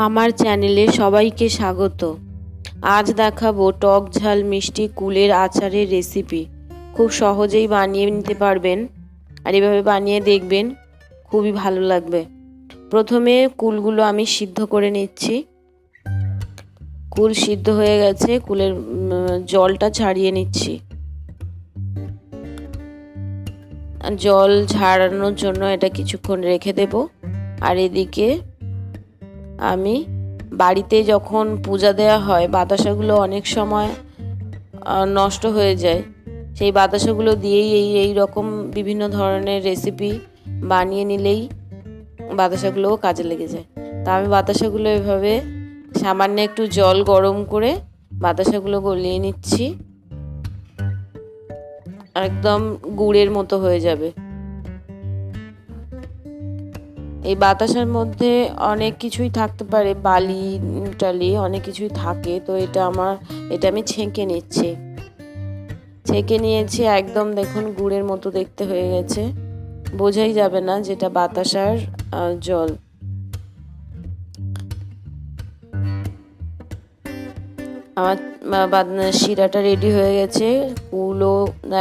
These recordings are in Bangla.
আমার চ্যানেলে সবাইকে স্বাগত। আজ দেখাবো টক ঝাল মিষ্টি কুলের আচারের রেসিপি। খুব সহজেই বানিয়ে নিতে পারবেন, আর এভাবে বানিয়ে দেখবেন, খুবই ভালো লাগবে। প্রথমে কুলগুলো আমি সিদ্ধ করে নিচ্ছি। কুল সিদ্ধ হয়ে গেছে, কুলের জলটা ছাড়িয়ে নিচ্ছি। জল ঝাড়ানোর জন্য এটা কিছুক্ষণ রেখে দেব। আর এদিকে আমি বাড়িতে যখন পূজা দেওয়া হয় বাতাসাগুলো অনেক সময় নষ্ট হয়ে যায়, সেই বাতাসাগুলো দিয়েই এই রকম বিভিন্ন ধরনের রেসিপি বানিয়ে নিলেই বাতাসাগুলোও কাজে লেগে যায়। তা আমি বাতাসাগুলো এভাবে সামান্য একটু জল গরম করে বাতাসাগুলো গলিয়ে নিচ্ছি, একদম গুড়ের মতো হয়ে যাবে। এই বাতাসার মধ্যে অনেক কিছুই থাকতে পারে, বালি টালি অনেক কিছুই থাকে। তো এটা আমি ছেঁকে নিয়েছি। একদম দেখুন গুড়ের মতো দেখতে হয়ে গেছে, বোঝাই যাবে না যেটা বাতাসার জল। আমার শিরাটা রেডি হয়ে গেছে, কুলও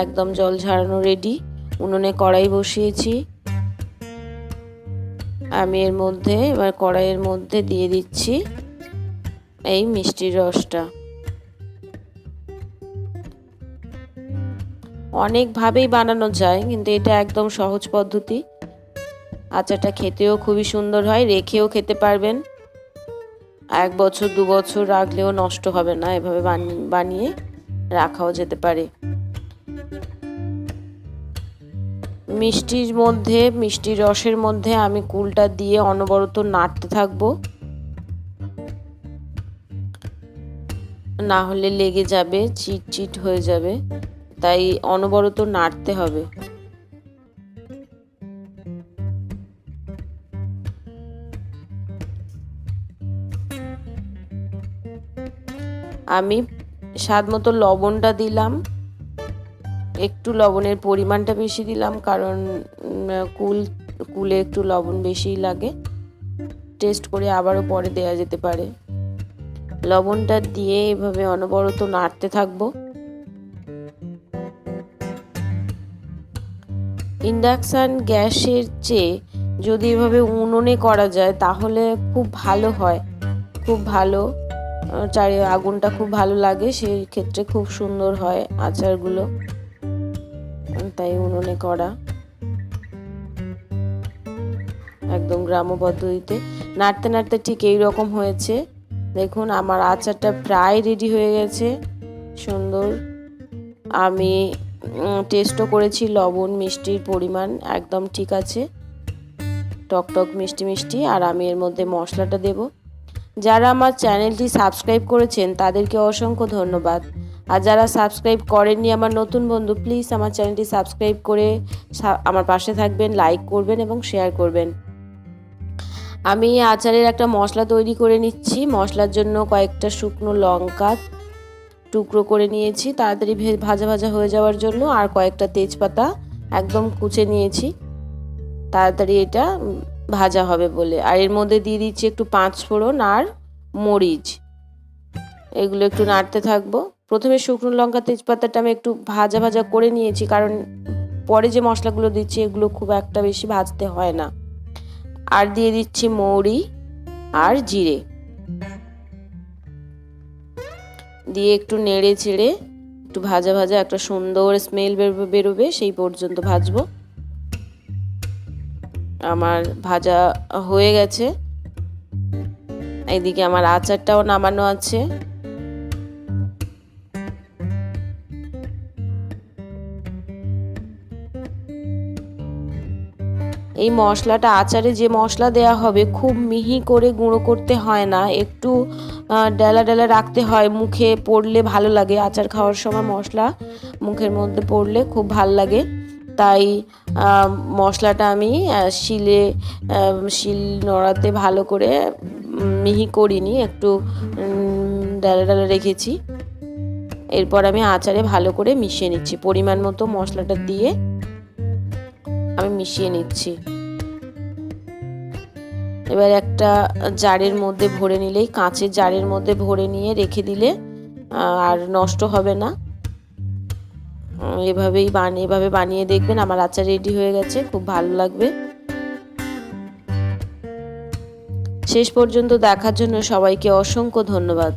একদম জল ঝাড়ানো রেডি। উনুনে কড়াই বসিয়েছি। আমি এবার কড়াইয়ের মধ্যে দিয়ে দিচ্ছি এই মিষ্টির রসটা। অনেকভাবেই বানানো যায়, কিন্তু এটা একদম সহজ পদ্ধতি। আচারটা খেতেও খুবই সুন্দর হয়, রেখেও খেতে পারবেন। 1 বছর 2 বছর রাখলেও নষ্ট হবে না, এভাবে বানিয়ে রাখাও যেতে পারে। মিষ্টির রসের মধ্যে আমি কুলটা দিয়ে অনবরত নাড়তে থাকবো, না হলে লেগে যাবে, চিট হয়ে যাবে, তাই অনবরত নাড়তে হবে। আমি স্বাদ মতো লবণটা দিলাম, একটু লবণের পরিমাণটা বেশি দিলাম, কারণ কুলে একটু লবণ বেশিই লাগে। টেস্ট করে আবারও পরে দেওয়া যেতে পারে। লবণটা দিয়ে এভাবে অনবরত নাড়তে থাকবো। ইন্ডাকশন গ্যাসের চেয়ে যদি এভাবে উনুনে করা যায় তাহলে খুব ভালো হয়, খুব ভালো, আগুনটা খুব ভালো লাগে, সেই ক্ষেত্রে খুব সুন্দর হয় আচারগুলো, তাই উনুনে করা। একদম গ্রাম্য পদ্ধতিতে নাড়তে নাড়তে ঠিক এইরকম হয়েছে। দেখুন আমার আচারটা প্রায় রেডি হয়ে গেছে, সুন্দর। আমি টেস্টও করেছি, লবণ মিষ্টির পরিমাণ একদম ঠিক আছে, টক মিষ্টি। আর আমি এর মধ্যে মশলাটা দেব। যারা আমার চ্যানেলটি সাবস্ক্রাইব করেছেন তাদেরকে অসংখ্য ধন্যবাদ। আর যারা সাবস্ক্রাইব করেননি, আমার নতুন বন্ধু, প্লিজ আমার চ্যানেলটি সাবস্ক্রাইব করে আমার পাশে থাকবেন, লাইক করবেন এবং শেয়ার করবেন। আমি আচারের একটা মশলা তৈরি করে নিচ্ছি। মশলার জন্য কয়েকটা শুকনো লঙ্কা টুকরো করে নিয়েছি তাড়াতাড়ি ভাজা হয়ে যাওয়ার জন্য, আর কয়েকটা তেজপাতা একদম কুচে নিয়েছি তাড়াতাড়ি এটা ভাজা হবে বলে। আর এর মধ্যে দিয়ে দিচ্ছি একটু 5 ফোড়ন আর মরিচ, এগুলো একটু নাড়তে থাকবো। প্রথমে শুকনো লঙ্কা তেজপাতাটা আমি একটু ভাজা করে নিয়েছি, কারণ পরে যে মশলাগুলো দিচ্ছি এগুলো খুব একটা বেশি ভাজতে হয় না। আর দিয়ে দিচ্ছি মৌরি আর জিরে, দিয়ে একটু নেড়ে চেড়ে একটু ভাজা একটা সুন্দর স্মেল বেরোবে সেই পর্যন্ত ভাজবো। আমার ভাজা হয়ে গেছে। এইদিকে আমার আচারটাও নামানো আছে। এই মশলাটা, আচারে যে মশলা দেয়া হবে, খুব মিহি করে গুঁড়ো করতে হয় না, একটু ডালা রাখতে হয়, মুখে পড়লে ভালো লাগে। আচার খাওয়ার সময় মশলা মুখের মধ্যে পড়লে খুব ভালো লাগে, তাই মশলাটা আমি শিল নোড়াতে ভালো করে মিহি করিনি, একটু ডালা রেখেছি। এরপর আমি আচারে ভালো করে মিশিয়ে নিচ্ছি, পরিমাণ মতো মশলাটা দিয়ে আমি মিশিয়ে নিচ্ছি। এবার একটা জারের মধ্যে ভরে নিলেই, কাঁচের জারের মধ্যে ভরে নিয়ে রেখে দিলে আর নষ্ট হবে না। এভাবে বানিয়ে দেখবেন। আমার আচার রেডি হয়ে গেছে, খুব ভালো লাগবে। শেষ পর্যন্ত দেখার জন্য সবাইকে অসংখ্য ধন্যবাদ।